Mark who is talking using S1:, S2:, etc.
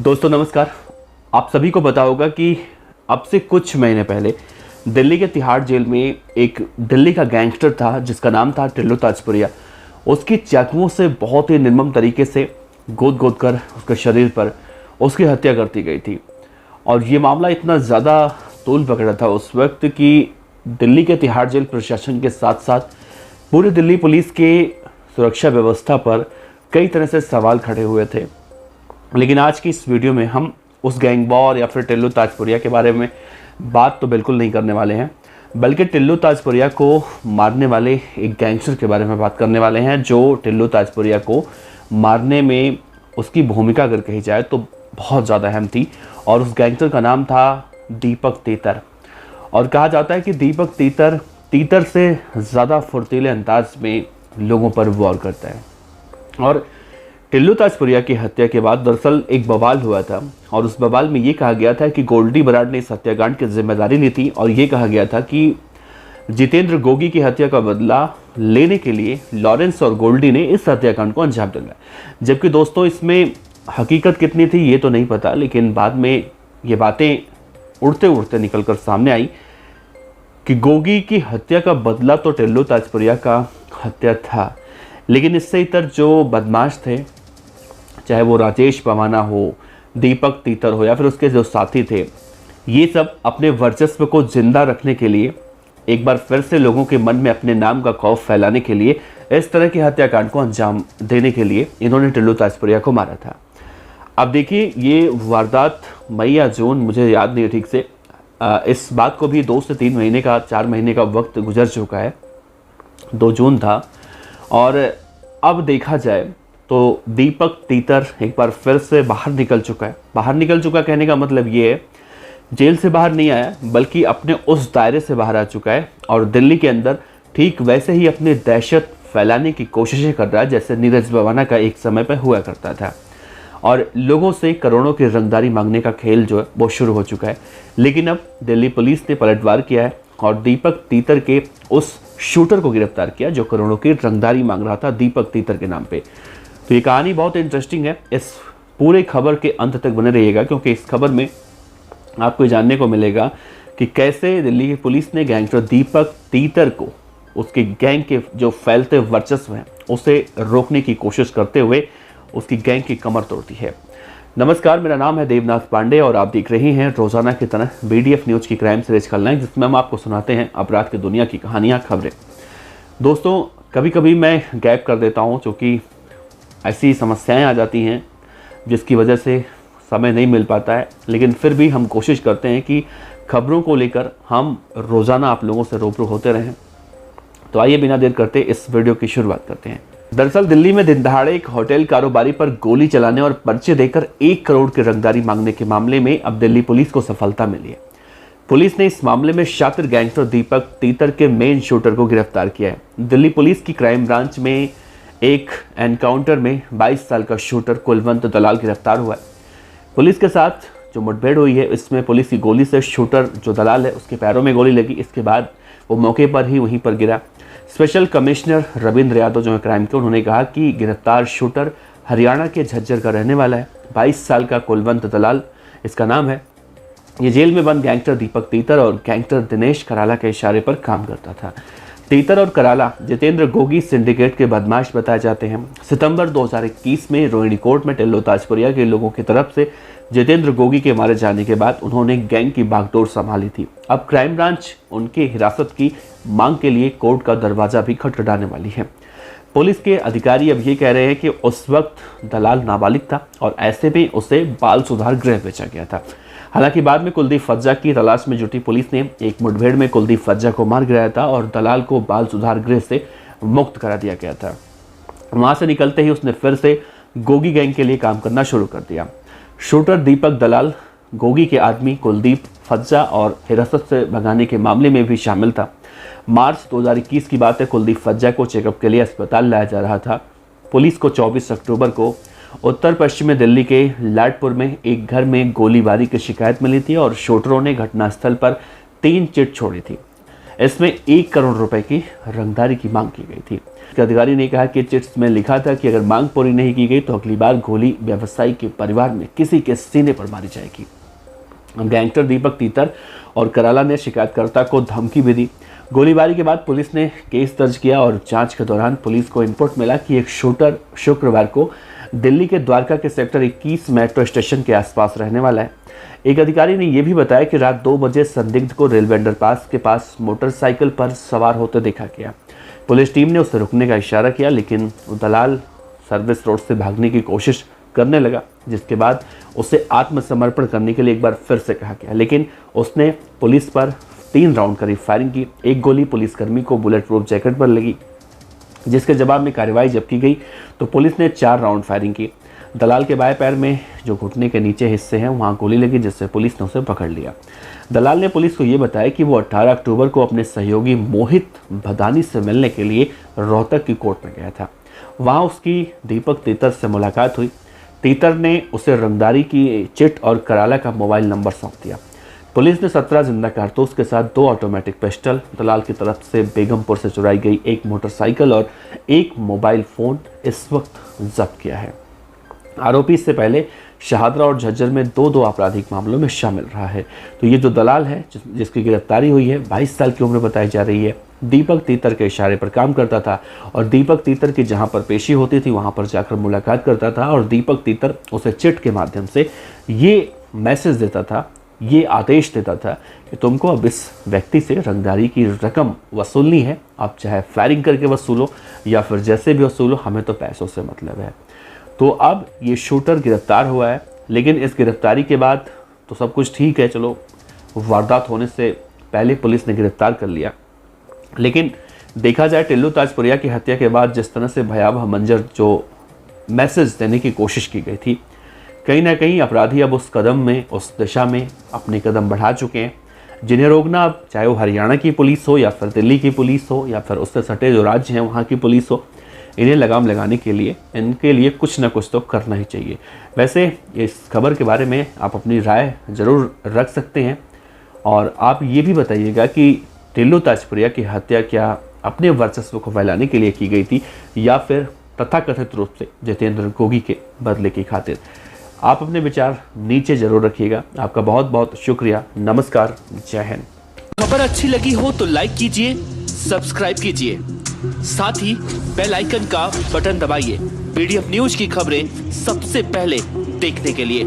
S1: दोस्तों नमस्कार। आप सभी को पता होगा कि अब से कुछ महीने पहले दिल्ली के तिहाड़ जेल में एक दिल्ली का गैंगस्टर था जिसका नाम था टिल्लू ताजपुरिया। उसकी चाकुओं से बहुत ही निर्मम तरीके से गोद गोद कर उसके शरीर पर उसकी हत्या कर दी गई थी। और ये मामला इतना ज़्यादा तूल पकड़ा था उस वक्त कि दिल्ली के तिहाड़ जेल प्रशासन के साथ साथ पूरी दिल्ली पुलिस के सुरक्षा व्यवस्था पर कई तरह से सवाल खड़े हुए थे। लेकिन आज की इस वीडियो में हम उस गैंगवॉर या फिर टिल्लू ताजपुरिया के बारे में बात तो बिल्कुल नहीं करने वाले हैं, बल्कि टिल्लू ताजपुरिया को मारने वाले एक गैंगस्टर के बारे में बात करने वाले हैं जो टिल्लू ताजपुरिया को मारने में उसकी भूमिका अगर कही जाए तो बहुत ज़्यादा अहम थी। और उस गैंगस्टर का नाम था दीपक तीतर। और कहा जाता है कि दीपक तीतर से ज़्यादा फुर्तीले अंदाज में लोगों पर वार करता है। और टिल्लू ताजपुरिया की हत्या के बाद दरअसल एक बवाल हुआ था और उस बवाल में ये कहा गया था कि गोल्डी बराड ने इस हत्याकांड की जिम्मेदारी ली थी। और ये कहा गया था कि जितेंद्र गोगी की हत्या का बदला लेने के लिए लॉरेंस और गोल्डी ने इस हत्याकांड को अंजाम दिया। जबकि दोस्तों इसमें हकीकत कितनी थी ये तो नहीं पता, लेकिन बाद में ये बातें उड़ते उड़ते निकल कर सामने आई कि गोगी की हत्या का बदला तो टिल्लू ताजपुरिया का हत्या था, लेकिन इससे इतर जो बदमाश थे, चाहे वो राजेश पवाना हो, दीपक तीतर हो या फिर उसके जो साथी थे, ये सब अपने वर्चस्व को जिंदा रखने के लिए एक बार फिर से लोगों के मन में अपने नाम का खौफ फैलाने के लिए इस तरह के हत्याकांड को अंजाम देने के लिए इन्होंने टिल्लू ताजपुरिया को मारा था। अब देखिए ये वारदात मई या जून, मुझे याद नहीं ठीक से, इस बात को भी 2 से 3 महीने का 4 महीने का वक्त गुजर चुका है। 2 जून था और अब देखा जाए तो दीपक तीतर एक बार फिर से बाहर निकल चुका है। बाहर निकल चुका कहने का मतलब ये है जेल से बाहर नहीं आया बल्कि अपने उस दायरे से बाहर आ चुका है और दिल्ली के अंदर ठीक वैसे ही अपनी दहशत फैलाने की कोशिशें कर रहा है जैसे नीरज पवाना का एक समय पर हुआ करता था। और लोगों से करोड़ों की रंगदारी मांगने का खेल जो है वो शुरू हो चुका है। लेकिन अब दिल्ली पुलिस ने पलटवार किया है और दीपक तीतर के उस शूटर को गिरफ्तार किया जो करोड़ों की रंगदारी मांग रहा था दीपक तीतर के नाम पे। तो ये कहानी बहुत इंटरेस्टिंग है। इस पूरे खबर के अंत तक बने रहिएगा क्योंकि इस खबर में आपको जानने को मिलेगा कि कैसे दिल्ली की पुलिस ने गैंगस्टर दीपक तीतर को उसके गैंग के जो फैलते वर्चस्व हैं उसे रोकने की कोशिश करते हुए उसकी गैंग की कमर तोड़ती है। नमस्कार, मेरा नाम है देवनाथ पांडे और आप देख रहे हैं रोजाना की तरह BDF न्यूज़ की क्राइम सीरीज खलनायक, जिसमें हम आपको सुनाते हैं अपराध की दुनिया की कहानियां, खबरें। दोस्तों कभी कभी मैं गैप कर देता हूं क्योंकि ऐसी समस्याएं आ जाती हैं जिसकी वजह से समय नहीं मिल पाता है, लेकिन फिर भी हम कोशिश करते हैं कि खबरों को लेकर हम रोज़ाना आप लोगों से रूबरू होते रहें। तो आइए बिना देर करते इस वीडियो की शुरुआत करते हैं। दरअसल दिल्ली में दिन दहाड़े एक होटल कारोबारी पर गोली चलाने और पर्चे देकर 1 करोड़ की रंगदारी मांगने के मामले में अब दिल्ली पुलिस को सफलता मिली है। पुलिस ने इस मामले में शातिर गैंगस्टर दीपक तीतर के मेन शूटर को गिरफ्तार किया है। दिल्ली पुलिस की क्राइम ब्रांच में एक एनकाउंटर में 22 साल का शूटर कुलवंत दलाल गिरफ्तार हुआ है। पुलिस के साथ जो मुठभेड़ हुई है इसमें पुलिस की गोली से शूटर जो दलाल है उसके पैरों में गोली लगी। इसके बाद वो मौके पर ही वहीं पर गिरा। स्पेशल कमिश्नर रविंद्र यादव जो है क्राइम के, उन्होंने कहा कि गिरफ्तार शूटर हरियाणा के झज्जर का रहने वाला है। 22 साल का कुलवंत दलाल इसका नाम है। ये जेल में बंद गैंगस्टर दीपक तीतर और गैंगस्टर दिनेश कराला के इशारे पर काम करता था। तीतर और कराला जितेंद्र गोगी सिंडिकेट के बदमाश बताए जाते हैं। सितंबर 2021 में रोहिणी कोर्ट में टिल्लू ताजपुरिया के लोगों की तरफ से जितेंद्र गोगी के मारे जाने के बाद उन्होंने गैंग की बागडोर संभाली थी। अब क्राइम ब्रांच उनके हिरासत की मांग के लिए कोर्ट का दरवाजा भी खटखटाने वाली है। पुलिस के अधिकारी अब ये कह रहे हैं कि उस वक्त दलाल नाबालिग था और ऐसे में उसे बाल सुधार गृह भेजा गया था। हालांकि बाद में कुलदीप फज्जा की तलाश में जुटी पुलिस ने एक मुठभेड़ में कुलदीप फज्जा को मार गिराया था और दलाल को बाल सुधार गृह से मुक्त करा दिया गया था। वहां से निकलते ही उसने फिर से गोगी गैंग के लिए काम करना शुरू कर दिया। शूटर दीपक दलाल गोगी के आदमी कुलदीप फज्जा और हिरासत से भगाने के मामले में भी शामिल था। मार्च 2021 की बात है। कुलदीप फज्जा को चेकअप के लिए अस्पताल लाया जा रहा था। पुलिस को 24 अक्टूबर को उत्तर पश्चिमी दिल्ली के लाडपुर में एक घर में गोलीबारी की शिकायत मिली थी और शूटरों ने घटनास्थल पर 3 चिट छोड़ी थी। इसमें 1 करोड़ रुपए की रंगदारी की मांग की गई थी। इसके अधिकारी ने कहा कि चिट्स में लिखा था कि अगर मांग पूरी नहीं की गई तो अगली बार गोली व्यवसायी के परिवार में किसी के सीने पर मारी जाएगी। गैंगस्टर दीपक तीतर और कराला ने शिकायतकर्ता को धमकी भी दी। गोलीबारी के बाद पुलिस ने केस दर्ज किया और जांच के दौरान पुलिस को इनपुट मिला कि एक शूटर शुक्रवार को दिल्ली के द्वारका के सेक्टर 21 मेट्रो स्टेशन के आसपास रहने वाला है। एक अधिकारी ने यह भी बताया कि रात 2 बजे संदिग्ध को रेलवे अंडरपास के पास मोटरसाइकिल पर सवार होते देखा गया। पुलिस टीम ने उसे रुकने का इशारा किया, लेकिन दलाल सर्विस रोड से भागने की कोशिश करने लगा, जिसके बाद उसे आत्मसमर्पण करने के लिए एक बार फिर से कहा गया, लेकिन उसने पुलिस पर 3 राउंड करीब फायरिंग की। एक गोली पुलिसकर्मी को बुलेट प्रूफ जैकेट पर लगी, जिसके जवाब में कार्रवाई जब की गई तो पुलिस ने 4 राउंड फायरिंग की। दलाल के बाएं पैर में जो घुटने के नीचे हिस्से हैं वहां गोली लगी, जिससे पुलिस ने उसे पकड़ लिया। दलाल ने पुलिस को ये बताया कि वो 18 अक्टूबर को अपने सहयोगी मोहित भदानी से मिलने के लिए रोहतक की कोर्ट में गया था। वहां उसकी दीपक तीतर से मुलाकात हुई। तीतर ने उसे रंगदारी की चिट और कराला का मोबाइल नंबर सौंप दिया। पुलिस ने 17 जिंदा कारतूस के साथ 2 ऑटोमेटिक पिस्टल, दलाल की तरफ से बेगमपुर से चुराई गई 1 मोटरसाइकिल और 1 मोबाइल फोन इस वक्त जब्त किया है। आरोपी इससे पहले शाहदरा और झज्जर में 2 आपराधिक मामलों में शामिल रहा है। तो ये जो दलाल है जिसकी गिरफ्तारी हुई है, 22 साल की उम्र बताई जा रही है, दीपक तीतर के इशारे पर काम करता था और दीपक तीतर की जहां पर पेशी होती थी वहां पर जाकर मुलाकात करता था और दीपक तीतर उसे चिट के माध्यम से ये मैसेज देता था, ये आदेश देता था कि तुमको अब इस व्यक्ति से रंगदारी की रकम वसूलनी है, आप चाहे फायरिंग करके वसूलो या फिर जैसे भी वसूलो, हमें तो पैसों से मतलब है। तो अब ये शूटर गिरफ्तार हुआ है, लेकिन इस गिरफ्तारी के बाद तो सब कुछ ठीक है, चलो वारदात होने से पहले पुलिस ने गिरफ्तार कर लिया। लेकिन देखा जाए टिल्लू ताजपुरिया की हत्या के बाद जिस तरह से भयावह मंजर जो मैसेज देने की कोशिश की गई थी, कहीं ना कहीं अपराधी अब उस कदम में, उस दिशा में अपने कदम बढ़ा चुके हैं, जिन्हें रोकना अब चाहे वो हरियाणा की पुलिस हो या फिर दिल्ली की पुलिस हो या फिर उससे सटे जो राज्य हैं वहाँ की पुलिस हो, इन्हें लगाम लगाने के लिए इनके लिए कुछ ना कुछ तो करना ही चाहिए। वैसे इस खबर के बारे में आप अपनी राय ज़रूर रख सकते हैं और आप ये भी बताइएगा कि टिल्लू ताजपुरिया की हत्या क्या अपने वर्चस्व को फैलाने के लिए की गई थी या फिर तथाकथित रूप से जितेंद्र गोगी के बदले की खातिर। आप अपने विचार नीचे जरूर रखिएगा। आपका बहुत बहुत शुक्रिया। नमस्कार, जय हिंद।
S2: खबर अच्छी लगी हो तो लाइक कीजिए, सब्सक्राइब कीजिए, साथ ही बेल आइकन का बटन दबाइए पीडीएफ न्यूज की खबरें सबसे पहले देखने के लिए।